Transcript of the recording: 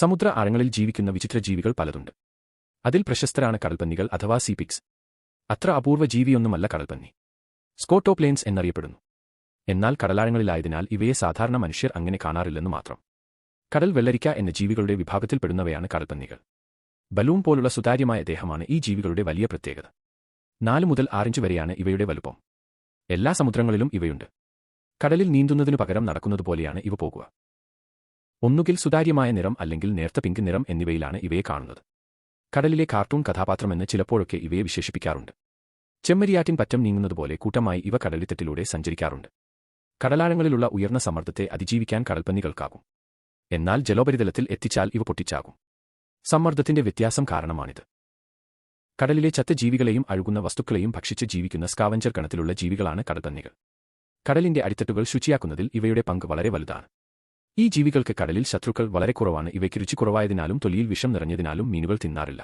സമുദ്ര ആഴങ്ങളിൽ ജീവിക്കുന്ന വിചിത്ര ജീവികൾ പലതുണ്ട്. അതിൽ പ്രശസ്തരാണ് കടൽപ്പന്നികൾ അഥവാ സീപിഗ്സ്. അത്ര അപൂർവ ജീവിയൊന്നുമല്ല കടൽപ്പന്നി. സ്കോട്ടോപ്ലെയിൻസ് എന്നറിയപ്പെടുന്നു. എന്നാൽ കടലാഴങ്ങളിലായതിനാൽ ഇവയെ സാധാരണ മനുഷ്യർ അങ്ങനെ കാണാറില്ലെന്നു മാത്രം. കടൽ വെള്ളരിക്ക എന്ന ജീവികളുടെ വിഭാഗത്തിൽപ്പെടുന്നവയാണ് കടൽപ്പന്നികൾ. ബലൂൺ പോലുള്ള സുതാര്യമായ ദേഹമാണ് ഈ ജീവികളുടെ വലിയ പ്രത്യേകത. 4 മുതൽ 6 ഇഞ്ച് വരെയാണ് ഇവയുടെ വലുപ്പം. എല്ലാ സമുദ്രങ്ങളിലും ഇവയുണ്ട്. കടലിൽ നീന്തുന്നതിനു പകരം നടക്കുന്നതുപോലെയാണ് ഇവ പോകുക. ഒന്നുകിൽ സുതാര്യമായ നിറം അല്ലെങ്കിൽ നേർത്ത പിങ്ക് നിറം എന്നിവയിലാണ് ഇവയെ കാണുന്നത്. കടലിലെ കാർട്ടൂൺ കഥാപാത്രമെന്ന് ചിലപ്പോഴൊക്കെ ഇവയെ വിശേഷിപ്പിക്കാറുണ്ട്. ചെമ്മരിയാറ്റിൻ പറ്റം നീങ്ങുന്നതുപോലെ കൂട്ടമായി ഇവ കടലിത്തട്ടിലൂടെ സഞ്ചരിക്കാറുണ്ട്. കടലാഴങ്ങളിലുള്ള ഉയർന്ന സമ്മർദ്ദത്തെ അതിജീവിക്കാൻ കടൽപ്പന്നികൾക്കാകും. എന്നാൽ ജലോപരിതലത്തിൽ എത്തിച്ചാൽ ഇവ പൊട്ടിച്ചാകും. സമ്മർദ്ദത്തിന്റെ വ്യത്യാസം കാരണമാണിത്. കടലിലെ ചത്ത ജീവികളെയും അഴുകുന്ന വസ്തുക്കളെയും ഭക്ഷിച്ച് ജീവിക്കുന്ന സ്കാവഞ്ചർ ഗണത്തിലുള്ള ജീവികളാണ് കടൽപ്പന്നികൾ. കടലിന്റെ അടിത്തട്ടുകൾ ശുചിയാക്കുന്നതിൽ ഇവയുടെ പങ്ക് വളരെ വലുതാണ്. ഈ ജീവികൾക്ക് കടലിൽ ശത്രുക്കൾ വളരെ കുറവാണ്. ഇവയ്ക്ക് രുചി കുറവായതിനാലും തൊലിയിൽ വിഷം നിറഞ്ഞതിനാലും മീനുകൾ തിന്നാറില്ല.